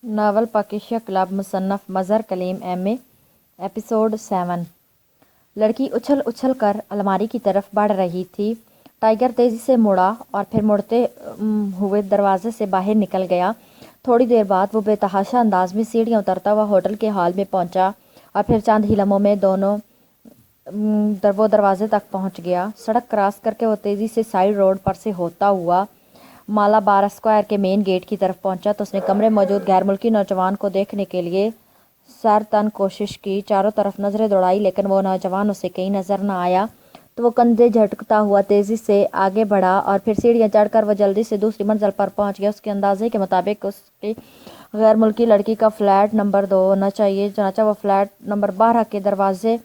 Novel پاکیشیا club مصنف مظہر کلیم M اے episode 7۔ لڑکی اچھل اچھل کر الماری کی طرف بڑھ رہی تھی۔ ٹائیگر تیزی سے مڑا اور پھر مڑتے ہوئے دروازے سے باہر نکل گیا۔ تھوڑی دیر بعد وہ بے تحاشا انداز میں سیڑھیاں اترتا ہوا ہوٹل کے ہال میں پہنچا اور پھر چند ہی لمحوں میں وہ دروازے تک پہنچ گیا۔ سڑک کراس کر کے وہ تیزی سے سائیڈ روڈ پر سے ہوتا ہوا مالابار اسکوائر کے مین گیٹ کی طرف پہنچا تو اس نے کمرے موجود غیر ملکی نوجوان کو دیکھنے کے لیے سرتن کوشش کی، چاروں طرف نظریں دوڑائی، لیکن وہ نوجوان اسے کہیں نظر نہ آیا تو وہ کندھے جھٹکتا ہوا تیزی سے آگے بڑھا اور پھر سیڑھیاں چڑھ کر وہ جلدی سے دوسری منزل پر پہنچ گیا۔ اس کے اندازے کے مطابق اس کی غیر ملکی لڑکی کا فلیٹ نمبر 2 ہونا چاہیے، چنانچہ وہ فلیٹ نمبر 12 کے دروازے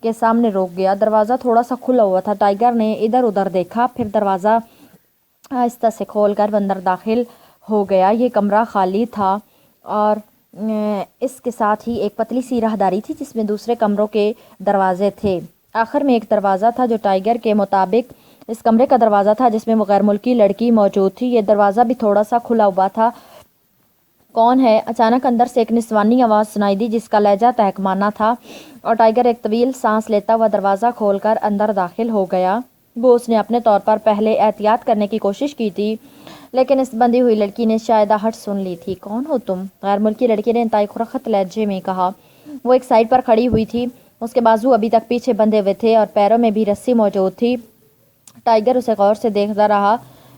کے سامنے رک گیا۔ دروازہ تھوڑا سا کھلا ہوا تھا۔ ٹائیگر نے ادھر ادھر دیکھا، پھر دروازہ آہستہ سے کھول کر اندر داخل ہو گیا۔ یہ کمرہ خالی تھا اور اس کے ساتھ ہی ایک پتلی سی راہداری تھی جس میں دوسرے کمروں کے دروازے تھے۔ آخر میں ایک دروازہ تھا جو ٹائیگر کے مطابق اس کمرے کا دروازہ تھا جس میں وہ غیر ملکی لڑکی موجود تھی۔ یہ دروازہ بھی تھوڑا سا کھلا ہوا تھا۔ کون ہے؟ اچانک اندر سے ایک نسوانی آواز سنائی دی جس کا لہجہ تہکمانہ تھا اور ٹائیگر ایک طویل سانس لیتا ہوا دروازہ کھول کر اندر داخل ہو گیا۔ وہ اس نے اپنے طور پر پہلے احتیاط کرنے کی کوشش کی تھی، لیکن اس بندھی ہوئی لڑکی نے شاید آہٹ سن لی تھی۔ کون ہو تم؟ غیر ملکی لڑکی نے انتہائی خرخت لہجے میں کہا۔ وہ ایک سائیڈ پر کھڑی ہوئی تھی، اس کے بازو ابھی تک پیچھے بندھے ہوئے تھے اور پیروں میں بھی رسی موجود تھی۔ ٹائیگر اسے غور سے دیکھتا رہا۔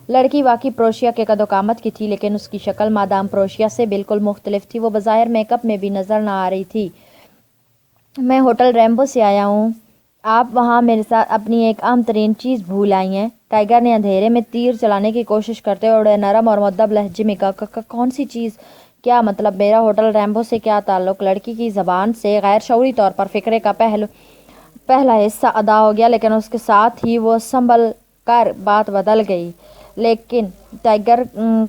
لڑکی واقعی پروشیا کے قد و قامت کی تھی، لیکن اس کی شکل مادام پروشیا سے بالکل مختلف تھی۔ وہ بظاہر میک اپ میں بھی نظر نہ آ رہی تھی۔ میں ہوٹل ریمبو سے آیا ہوں۔ آپ وہاں میرے ساتھ اپنی ایک اہم ترین چیز بھول آئی ہیں۔ ٹائیگر نے اندھیرے میں تیر چلانے کی کوشش کرتے ہوئے نرم اور مؤدب لہجے میں کہا۔ کون سی چیز؟ کیا مطلب؟ میرا ہوٹل ریمبو سے کیا تعلق؟ لڑکی کی زبان سے غیر شعوری طور پر فقرے کا پہلا حصہ ادا ہو گیا، لیکن اس کے ساتھ ہی وہ سنبھل کر بات بدل گئی۔ لیکن ٹائیگر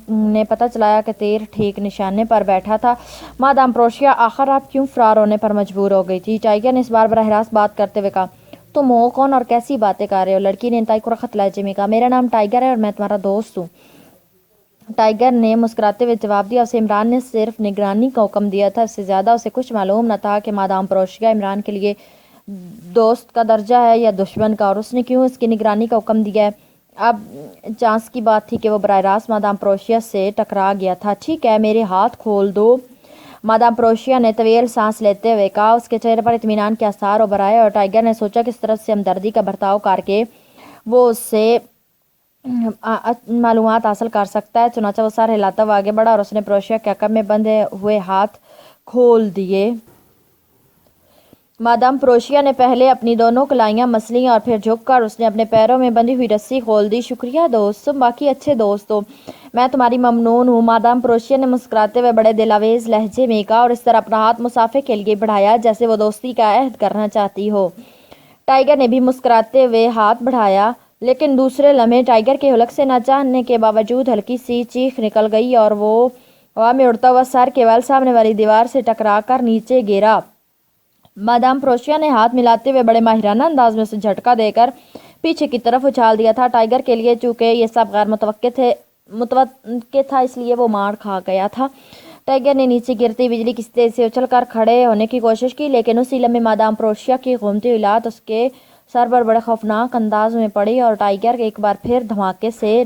نے پتہ چلایا کہ تیر ٹھیک نشانے پر بیٹھا تھا۔ مادام پروشیا، آخر آپ کیوں فرار ہونے پر مجبور ہو گئی تھی؟ ٹائیگر نے اس بار براہ راست بات کرتے ہوئے کہا۔ تم ہو کون اور کیسی باتیں کر رہے ہو؟ لڑکی نے انتہائی خرخت لہجے میں کہا۔ میرا نام ٹائیگر ہے اور میں تمہارا دوست ہوں۔ ٹائیگر نے مسکراتے ہوئے جواب دیا۔ اسے عمران نے صرف نگرانی کا حکم دیا تھا، اس سے زیادہ اسے کچھ معلوم نہ تھا کہ مادام پروشیا عمران کے لیے دوست کا درجہ ہے یا دشمن کا، اور اس نے کیوں اس کی نگرانی کا حکم دیا ہے۔ اب چانس کی بات تھی کہ وہ براہ راست مادام پروشیا سے ٹکرا گیا تھا۔ ٹھیک ہے، میرے ہاتھ کھول دو، مادام پروشیا نے طویل سانس لیتے ہوئے کہا۔ اس کے چہرے پر اطمینان کے آثار ابھر آئے اور ٹائیگر نے سوچا کہ اس طرف سے ہمدردی کا برتاؤ کر کے وہ اس سے معلومات حاصل کر سکتا ہے۔ چنانچہ وہ سر ہلاتا ہوا آگے بڑھا اور اس نے پروشیا کے عقب میں بندھے ہوئے ہاتھ کھول دیے۔ مادام پروشیا نے پہلے اپنی دونوں کلائیاں مسلیں اور پھر جھک کر اس نے اپنے پیروں میں بندھی ہوئی رسی کھول دی۔ شکریہ دوست، تم واقعی اچھے دوست ہو، میں تمہاری ممنون ہوں، مادام پروشیا نے مسکراتے ہوئے بڑے دلاویز لہجے میں کہا اور اس طرح اپنا ہاتھ مصافحے کے لیے بڑھایا جیسے وہ دوستی کا عہد کرنا چاہتی ہو۔ ٹائیگر نے بھی مسکراتے ہوئے ہاتھ بڑھایا، لیکن دوسرے لمحے ٹائیگر کے حلق سے نہ چاہنے کے باوجود ہلکی سی چیخ نکل گئی اور وہ ہوا میں اڑتا ہوا سر کے بل سامنے والی دیوار سے ٹکرا کر نیچے گرا۔ مادام پروشیا نے ہاتھ ملاتے ہوئے بڑے ماہرانہ انداز میں اسے جھٹکا دے کر پیچھے کی طرف اچھال دیا تھا۔ ٹائیگر کے لیے چونکہ یہ سب غیر متوقع تھا، اس لیے وہ مار کھا گیا تھا۔ ٹائیگر نے نیچے گرتی بجلی کی تیزی سے اچھل کر کھڑے ہونے کی کوشش کی، لیکن اسی لمحے مادام پروشیا کی گھومتی ہوئی لات اس کے سر پر بڑے خوفناک انداز میں پڑی اور ٹائیگر ایک بار پھر دھماکے سے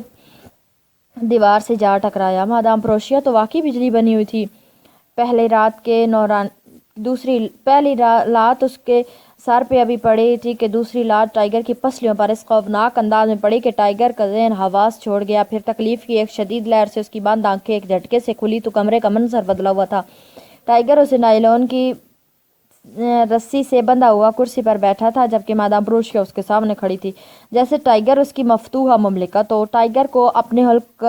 دیوار سے جا ٹکرایا۔ مادام پروشیا تو واقعی بجلی بنی ہوئی تھی۔ پہلی لات اس کے سر پہ ابھی پڑی تھی کہ دوسری لات ٹائیگر کی پسلیوں پر اس خوفناک انداز میں پڑی کہ ٹائیگر کا ذہن حواس چھوڑ گیا۔ پھر تکلیف کی ایک شدید لہر سے اس کی بند آنکھیں ایک جھٹکے سے کھلی تو کمرے کا منظر بدلا ہوا تھا۔ ٹائیگر اسے نائلون کی رسی سے بندھا ہوا کرسی پر بیٹھا تھا، جبکہ مادام پروشیا اس کے سامنے کھڑی تھی۔ جیسے ٹائیگر اس کی مفتوحہ مملکت ہو۔ ٹائیگر کو اپنے حلق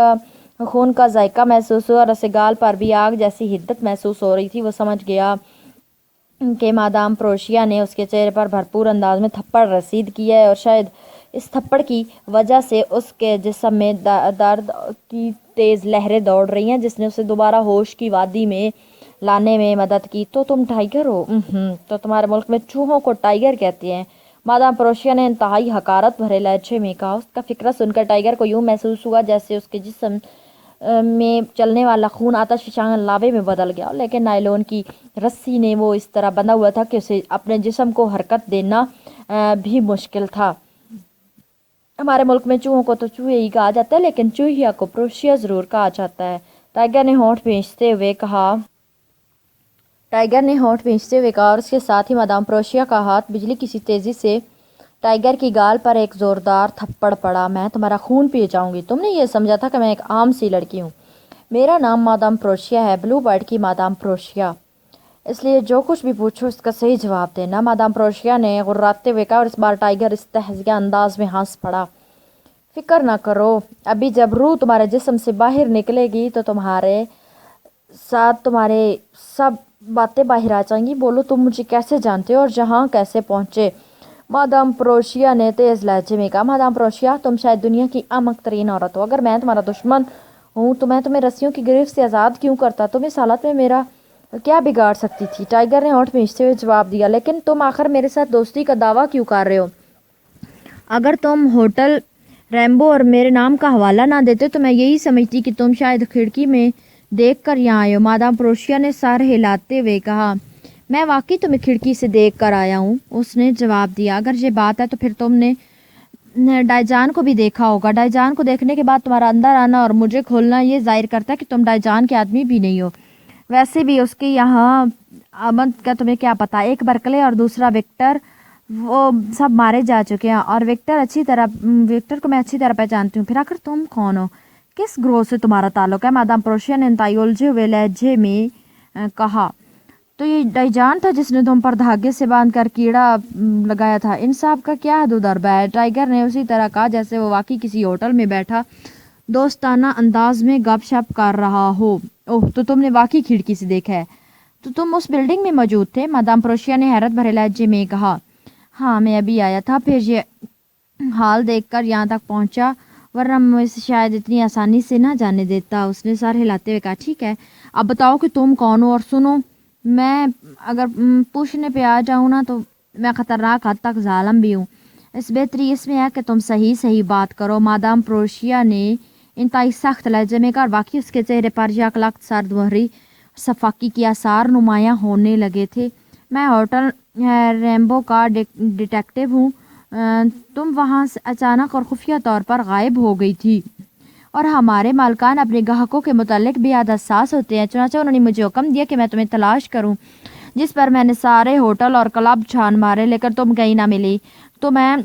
خون کا ذائقہ محسوس ہوا اور اسے گال پر بھی آگ جیسی حدت محسوس ہو رہی تھی۔ وہ سمجھ گیا کہ مادام پروشیا نے اس کے چہرے پر بھرپور انداز میں تھپڑ رسید کیا ہے اور شاید اس تھپڑ کی وجہ سے اس کے جسم میں درد کی تیز لہریں دوڑ رہی ہیں جس نے اسے دوبارہ ہوش کی وادی میں لانے میں مدد کی۔ تو تم ٹائیگر ہو؟ تو تمہارے ملک میں چوہوں کو ٹائیگر کہتے ہیں، مادام پروشیا نے انتہائی حقارت بھرے لہجے میں کہا۔ اس کا فقرہ سن کر ٹائیگر کو یوں محسوس ہوا جیسے اس کے جسم میں چلنے والا خون آتش فشاں لاوے میں بدل گیا، لیکن نائلون کی رسی نے وہ اس طرح بندھا ہوا تھا کہ اسے اپنے جسم کو حرکت دینا بھی مشکل تھا۔ ہمارے ملک میں چوہوں کو تو چوہے ہی کہا جاتا ہے، لیکن چوہیا کو پروشیا ضرور کہا جاتا ہے، ٹائیگر نے ہونٹ بھینچتے ہوئے کہا۔ اور اس کے ساتھ ہی مادام پروشیا کا ہاتھ بجلی کی سی تیزی سے ٹائیگر کی گال پر ایک زوردار تھپڑ پڑا۔ میں تمہارا خون پی جاؤں گی، تم نے یہ سمجھا تھا کہ میں ایک عام سی لڑکی ہوں؟ میرا نام مادام پروشیا ہے، بلو برڈ کی مادام پروشیا، اس لیے جو کچھ بھی پوچھو اس کا صحیح جواب دینا، مادام پروشیا نے غراتے ہوئے کہا، اور اس بار ٹائیگر استہزائیہ انداز میں ہنس پڑا۔ فکر نہ کرو، ابھی جب روح تمہارے جسم سے باہر نکلے گی تو تمہارے ساتھ تمہارے سب باتیں باہر آ جائیں گی۔ بولو، تم مجھے کیسے جانتے ہو اور جہاں کیسے پہنچے؟ مادام پروشیا نے تیز لہجے میں کہا۔ مادام پروشیا، تم شاید دنیا کی احمق ترین عورت ہو، اگر میں تمہارا دشمن ہوں تو میں تمہیں رسیوں کی گرفت سے آزاد کیوں کرتا؟ تم اس حالت میں میرا کیا بگاڑ سکتی تھی؟ ٹائیگر نے ہونٹ بھینچتے ہوئے جواب دیا، لیکن تم آخر میرے ساتھ دوستی کا دعویٰ کیوں کر رہے ہو؟ اگر تم ہوٹل ریمبو اور میرے نام کا حوالہ نہ دیتے تو میں یہی سمجھتی کہ تم شاید کھڑکی میں دیکھ کر یہاں آئے ہو۔ مادام پروشیا نے سر ہلاتے ہوئے کہا، میں واقعی تمہیں کھڑکی سے دیکھ کر آیا ہوں، اس نے جواب دیا۔ اگر یہ بات ہے تو پھر تم نے ڈائجان کو بھی دیکھا ہوگا۔ ڈائجان کو دیکھنے کے بعد تمہارا اندر آنا اور مجھے کھولنا یہ ظاہر کرتا ہے کہ تم ڈائجان کے آدمی بھی نہیں ہو۔ ویسے بھی اس کے یہاں آمد کا تمہیں کیا پتا؟ ایک برکلے اور دوسرا وکٹر، وہ سب مارے جا چکے ہیں، اور وکٹر کو میں اچھی طرح پہچانتی ہوں۔ پھر آخر تم کون ہو؟ کس گروہ سے تمہارا تعلق ہے؟ مادام پروشیا نے انتہائی الجھے ہوئے لہجے میں کہا۔ تو یہ ڈائجان تھا جس نے تم پر دھاگے سے باندھ کر کیڑا لگایا تھا؟ انصاف کا کیا حد و درب ہے؟ ٹائیگر نے اسی طرح کہا جیسے وہ واقعی کسی ہوٹل میں بیٹھا دوستانہ انداز میں گپ شپ کر رہا ہو۔ اوہ، تو تم نے واقعی کھڑکی سے دیکھا ہے؟ تو تم اس بلڈنگ میں موجود تھے؟ مادام پروشیا نے حیرت بھرے لہجے میں کہا۔ ہاں، میں ابھی آیا تھا، پھر یہ حال دیکھ کر یہاں تک پہنچا، ورنہ میں اسے شاید اتنی آسانی سے نہ جانے دیتا۔ اس نے سر ہلاتے ہوئے کہا، ٹھیک ہے، اب بتاؤ کہ تم کون ہو، اور سنو، میں اگر پوچھنے پہ آ جاؤں نا تو میں خطرناک حد تک ظالم بھی ہوں، اس بہتری اس میں ہے کہ تم صحیح بات کرو۔ مادام پروشیا نے انتہائی سخت لہجے میں کہا، اور واقعی اس کے چہرے پر یکلخت سرد مہری صفاقی کے آثار نمایاں ہونے لگے تھے۔ میں ہوٹل ریمبو کا ڈیٹیکٹیو ہوں۔ تم وہاں سے اچانک اور خفیہ طور پر غائب ہو گئی تھی، اور ہمارے مالکان اپنے گاہکوں کے متعلق بھی حد حساس ہوتے ہیں، چنانچہ انہوں نے مجھے حکم دیا کہ میں تمہیں تلاش کروں، جس پر میں نے سارے ہوٹل اور کلب چھان مارے، لیکن تم کہیں نہ ملی۔ تو میں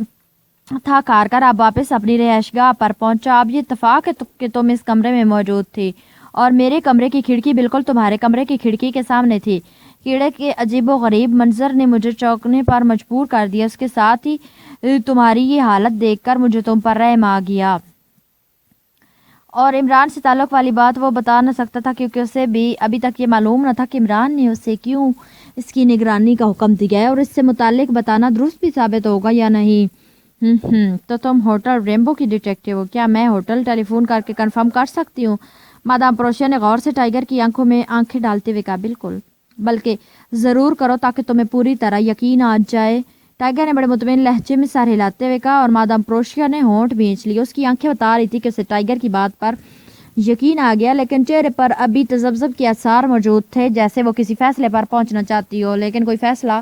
تھک ہار کر اب واپس اپنی رہائش گاہ پر پہنچا۔ اب یہ اتفاق ہے کہ تم اس کمرے میں موجود تھی، اور میرے کمرے کی کھڑکی بالکل تمہارے کمرے کی کھڑکی کے سامنے تھی۔ کیڑے کے عجیب و غریب منظر نے مجھے چونکنے پر مجبور کر دیا، اس کے ساتھ ہی تمہاری یہ حالت دیکھ کر مجھے تم پر رحم آ گیا۔ اور عمران سے تعلق والی بات وہ بتا نہ سکتا تھا کیونکہ اسے بھی ابھی تک یہ معلوم نہ تھا کہ عمران نے اسے کیوں اس کی نگرانی کا حکم دیا ہے، اور اس سے متعلق بتانا درست بھی ثابت ہوگا یا نہیں۔ تو تم ہوٹل ریمبو کی ڈیٹیکٹیو ہو؟ کیا میں ہوٹل ٹیلی فون کر کے کنفرم کر سکتی ہوں؟ مادام پروشیا نے غور سے ٹائیگر کی آنکھوں میں آنکھیں ڈالتے ہوئے کہا، بالکل، بلکہ ضرور کرو تاکہ تمہیں پوری طرح یقین آ جائے۔ ٹائیگر نے بڑے مطمئن لہجے میں سر ہلاتے ہوئے کہا، اور مادام پروشیا نے ہونٹ بھینچ لی۔ اس کی آنکھیں بتا رہی تھی کہ اسے ٹائیگر کی بات پر یقین آ گیا، لیکن چہرے پر ابھی تذبذب کے آثار موجود تھے، جیسے وہ کسی فیصلے پر پہنچنا چاہتی ہو لیکن کوئی فیصلہ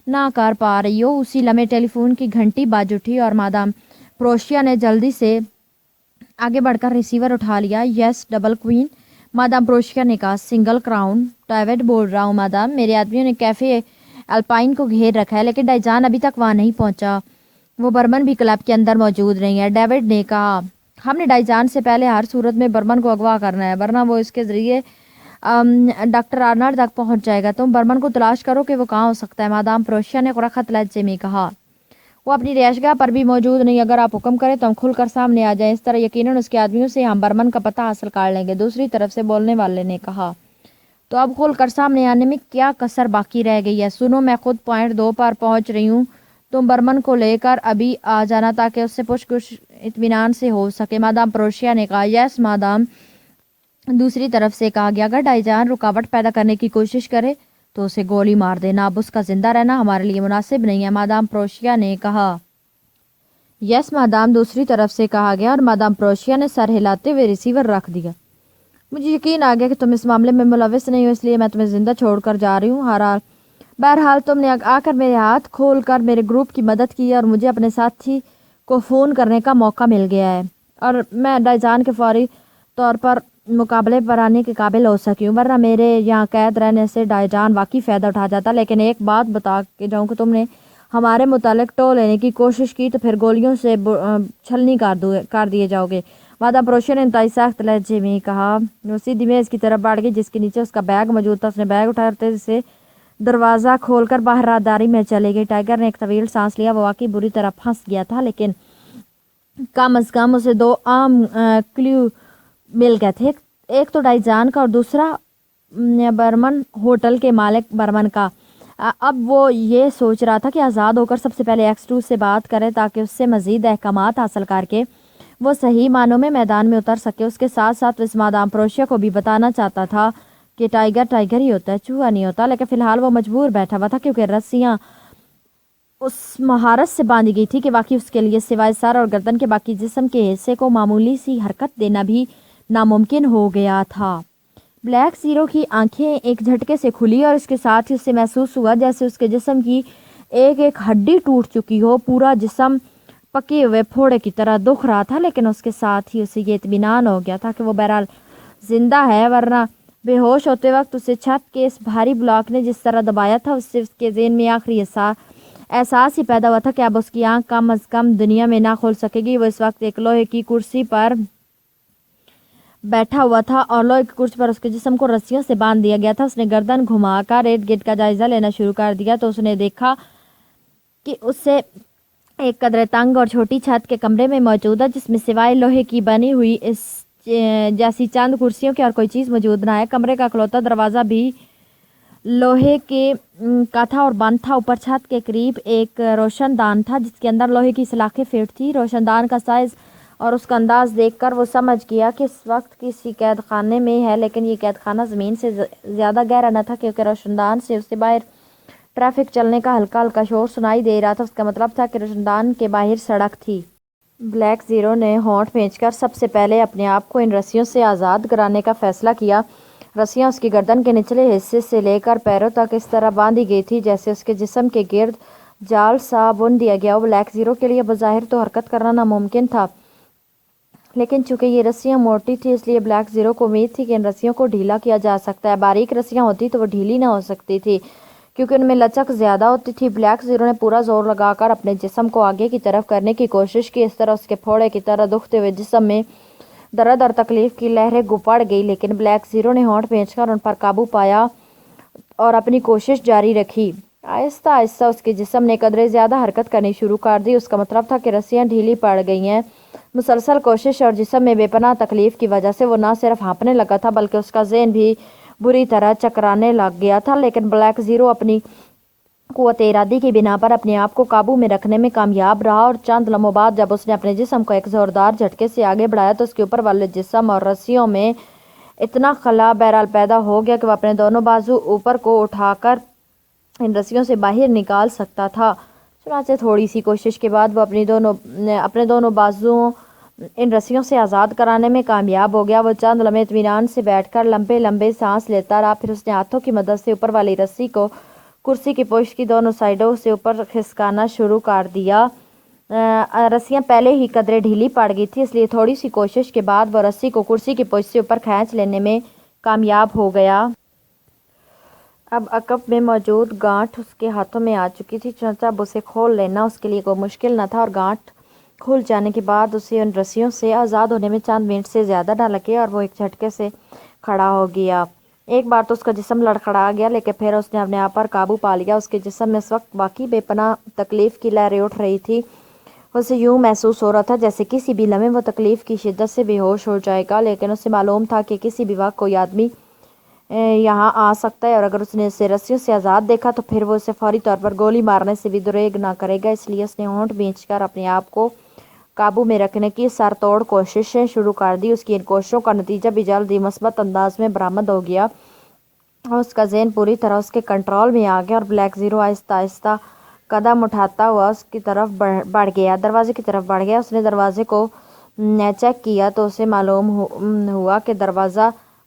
نہ کر پا رہی ہو۔ اسی لمحے ٹیلی فون کی گھنٹی بج اٹھی، اور مادام پروشیا نے جلدی سے آگے بڑھ کر ریسیور اٹھا لیا۔ یس، ڈبل کوئین، مادام پروشیا نے کہا۔ سنگل کراؤن، ڈیوڈ بول رہا ہوں مادام، میرے آدمیوں نے کیفے الپائن کو گھیر رکھا ہے، لیکن ڈائجان ابھی تک وہاں نہیں پہنچا، وہ برمن بھی کلب کے اندر موجود نہیں ہے۔ ڈیوڈ نے کہا، ہم نے ڈائجان سے پہلے ہر صورت میں برمن کو اغوا کرنا ہے، ورنہ وہ اس کے ذریعے ڈاکٹر آرنالڈ تک پہنچ جائے گا۔ تم برمن کو تلاش کرو کہ وہ کہاں ہو سکتا ہے، مادام پروشیا نے قرخت لہجے میں کہا۔ وہ اپنی رہائش گاہ پر بھی موجود نہیں، اگر آپ حکم کریں تو ہم کھل کر سامنے آ جائیں، اس طرح یقیناً اس کے آدمیوں سے ہم برمن کا پتہ حاصل کر لیں گے۔ دوسری طرف سے بولنے والے نے کہا، تو اب کھل کر سامنے آنے میں کیا کسر باقی رہ گئی ہے؟ سنو، میں خود پوائنٹ 2 پر پہنچ رہی ہوں، تم برمن کو لے کر ابھی آ جانا تاکہ اس سے پوچھ گچھ اطمینان سے ہو سکے۔ مادام پروشیا نے کہا، یس مادام۔ دوسری طرف سے کہا گیا، اگر ڈائجان رکاوٹ پیدا کرنے کی کوشش کرے تو اسے گولی مار دینا، اب اس کا زندہ رہنا ہمارے لیے مناسب نہیں ہے، مادام پروشیا نے کہا۔ یس مادام، دوسری طرف سے کہا گیا، اور مادام پروشیا نے سر ہلاتے ہوئے ریسیور رکھ دیا۔ مجھے یقین آ گیا کہ تم اس معاملے میں ملوث نہیں ہو، اس لیے میں تمہیں زندہ چھوڑ کر جا رہی ہوں۔ بہرحال تم نے آ کر میرے ہاتھ کھول کر میرے گروپ کی مدد کی اور مجھے اپنے ساتھی کو فون کرنے کا موقع مل گیا ہے، اور میں ڈائزان کے فوری طور پر مقابلے پر آنے کے قابل ہو سکی ہوں، ورنہ میرے یہاں قید رہنے سے ڈائجان واقعی فائدہ اٹھا جاتا۔ لیکن ایک بات بتا کے جاؤں کہ تم نے ہمارے متعلق ٹو لینے کی کوشش کی تو پھر گولیوں سے چھلنی کر دیے جاؤ گے۔ مادام پروشیا نے انتہائی سخت لہجے میں کہا۔ وہ سیدھی میز کی طرف بڑھ گئی جس کے نیچے اس کا بیگ موجود تھا۔ اس نے بیگ اٹھاتے سے دروازہ کھول کر باہر راہداری میں چلی گئی۔ ٹائیگر نے ایک طویل سانس لیا۔ وہ واقعی بری طرح پھنس گیا تھا، لیکن کم از کم اسے دو عام کلیو مل گئے تھے، ایک تو ڈائجان کا اور دوسرا برمن ہوٹل کے مالک برمن کا۔ اب وہ یہ سوچ رہا تھا کہ آزاد ہو کر سب سے پہلے ایکس 2 سے بات کرے تاکہ اس سے مزید احکامات حاصل کر کے وہ صحیح معنوں میں میدان میں اتر سکے۔ اس کے ساتھ ساتھ اس مادام پروشیا کو بھی بتانا چاہتا تھا کہ ٹائیگر ٹائیگر ہی ہوتا ہے، چوہا نہیں ہوتا۔ لیکن فی الحال وہ مجبور بیٹھا ہوا تھا کیونکہ رسیاں اس مہارت سے باندھی گئی تھی کہ واقعی اس کے لیے سوائے سر اور گردن کے باقی جسم کے حصے کو معمولی سی حرکت دینا بھی ناممکن ہو گیا تھا۔ بلیک زیرو کی آنکھیں ایک جھٹکے سے کھلی اور اس کے ساتھ ہی اسے محسوس ہوا جیسے اس کے جسم کی ایک ایک ہڈی ٹوٹ چکی ہو۔ پورا جسم پکے ہوئے پھوڑے کی طرح دکھ رہا تھا، لیکن اس کے ساتھ ہی اسے یہ اطمینان ہو گیا تھا کہ وہ بہرحال زندہ ہے، ورنہ بے ہوش ہوتے وقت اسے چھت کے اس بھاری بلاک نے جس طرح دبایا تھا اس سے اس کے ذہن میں آخری احساس ہی پیدا ہوا تھا کہ اب اس کی آنکھ کم از کم دنیا میں نہ کھول سکے گی۔ وہ اس وقت ایک لوہے کی کرسی پر بیٹھا ہوا تھا اور لوہے کی کرسی پر اس کے جسم کو رسیوں سے باندھ دیا گیا تھا۔ اس نے گردن گھما کر ارد گرد کا جائزہ لینا شروع کر دیا تو اس نے دیکھا کہ اس سے ایک قدرے تنگ اور چھوٹی چھت کے کمرے میں موجود ہے جس میں سوائے لوہے کی بنی ہوئی اس جیسی چند کرسیوں کے اور کوئی چیز موجود نہ ہے۔ کمرے کا اکلوتا دروازہ بھی لوہے کے کا تھا اور بند تھا۔ اوپر چھت کے قریب ایک روشن دان تھا جس کے اندر لوہے کی سلاخیں فٹ تھی۔ روشن دان کا سائز اور اس کا انداز دیکھ کر وہ سمجھ گیا کہ اس وقت کسی قید خانے میں ہے، لیکن یہ قید خانہ زمین سے زیادہ گہرا نہ تھا کیونکہ روشن دان سے اس سے باہر ٹریفک چلنے کا ہلکا ہلکا شور سنائی دے رہا تھا۔ اس کا مطلب تھا کہ روشن دان کے باہر سڑک تھی۔ بلیک زیرو نے ہونٹ بھینچ کر سب سے پہلے اپنے آپ کو ان رسیوں سے آزاد کرانے کا فیصلہ کیا۔ رسیاں اس کی گردن کے نچلے حصے سے لے کر پیروں تک اس طرح باندھی گئی تھی جیسے اس کے جسم کے گرد جال سا بن دیا گیا ہو۔ بلیک زیرو کے لیے بظاہر تو حرکت کرنا ناممکن تھا، لیکن چونکہ یہ رسیاں موٹی تھی اس لیے بلیک زیرو کو امید تھی کہ ان رسیوں کو ڈھیلا کیا جا سکتا ہے۔ باریک رسیاں ہوتی تو وہ ڈھیلی نہ ہو سکتی تھی کیونکہ ان میں لچک زیادہ ہوتی تھی۔ بلیک زیرو نے پورا زور لگا کر اپنے جسم کو آگے کی طرف کرنے کی کوشش کی، اس طرح اس کے پھوڑے کی طرح دکھتے ہوئے جسم میں درد اور تکلیف کی لہریں گپڑ گئی، لیکن بلیک زیرو نے ہونٹ بھینچ کر ان پر قابو پایا اور اپنی کوشش جاری رکھی۔ آہستہ آہستہ اس کے جسم نے قدرے زیادہ حرکت کرنی شروع کر دی۔ اس کا مطلب تھا کہ رسیاں ڈھیلی پڑ گئی ہیں۔ مسلسل کوشش اور جسم میں بے پناہ تکلیف کی وجہ سے وہ نہ صرف ہانپنے لگا تھا بلکہ اس کا ذہن بھی بری طرح چکرانے لگ گیا تھا، لیکن بلیک زیرو اپنی قوت ارادی کی بنا پر اپنے آپ کو قابو میں رکھنے میں کامیاب رہا، اور چند لمحوں بعد جب اس نے اپنے جسم کو ایک زوردار جھٹکے سے آگے بڑھایا تو اس کے اوپر والے جسم اور رسیوں میں اتنا خلا بہرحال پیدا ہو گیا کہ وہ اپنے دونوں بازو اوپر کو اٹھا کر ان رسیوں سے باہر نکال سکتا تھا۔ چنانچہ تھوڑی سی کوشش کے بعد وہ اپنے دونوں بازوؤں ان رسیوں سے آزاد کرانے میں کامیاب ہو گیا۔ وہ چند لمحے اطمینان سے بیٹھ کر لمبے لمبے سانس لیتا رہا، پھر اس نے ہاتھوں کی مدد سے اوپر والی رسی کو کرسی کی پشت کی دونوں سائڈوں سے اوپر کھسکانا شروع کر دیا۔ رسیاں پہلے ہی قدرے ڈھیلی پڑ گئی تھی، اس لیے تھوڑی سی کوشش کے بعد وہ رسی کو کرسی کی پشت سے اوپر کھینچ لینے میں کامیاب ہو گیا۔ اب عقب میں موجود گانٹھ اس کے ہاتھوں میں آ چکی تھی، چنانچہ اب اسے کھول لینا اس کے لیے کوئی مشکل نہ تھا، اور گانٹھ کھل جانے کے بعد اسے ان رسیوں سے آزاد ہونے میں چند منٹ سے زیادہ نہ لگے اور وہ ایک جھٹکے سے کھڑا ہو گیا۔ ایک بار تو اس کا جسم لڑکھڑا گیا، لیکن پھر اس نے اپنے آپ پر قابو پا لیا۔ اس کے جسم میں اس وقت واقعی بے پناہ تکلیف کی لہریں اٹھ رہی تھی۔ اسے یوں محسوس ہو رہا تھا جیسے کسی بھی لمحے وہ تکلیف کی شدت سے بے ہوش ہو جائے گا، لیکن اسے معلوم تھا کہ کسی بھی وقت کوئی آدمی یہاں آ سکتا ہے، اور اگر اس نے اسے رسیوں سے آزاد دیکھا تو پھر وہ اسے فوری طور پر گولی مارنے سے بھی دریغ نہ کرے گا۔ اس لیے اس نے ہونٹ بھینچ کر اپنے آپ کو قابو میں رکھنے کی سر توڑ کوششیں شروع کر دی۔ اس کی ان کوششوں کا نتیجہ بھی جلد ہی مثبت انداز میں برآمد ہو گیا اور اس کا ذہن پوری طرح اس کے کنٹرول میں آ گیا، اور بلیک زیرو آہستہ آہستہ قدم اٹھاتا ہوا اس کی طرف بڑھ گیا، دروازے کی طرف بڑھ گیا۔ اس نے دروازے کو چیک کیا تو اسے معلوم ہوا کہ دروازہ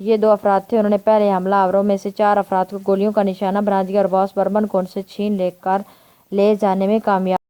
یہ 2 افراد تھے۔ انہوں نے پہلے حملہ آوروں میں سے 4 افراد کو گولیوں کا نشانہ بنا دیا اور باس برمن کو ان سے چھین لے جانے میں کامیاب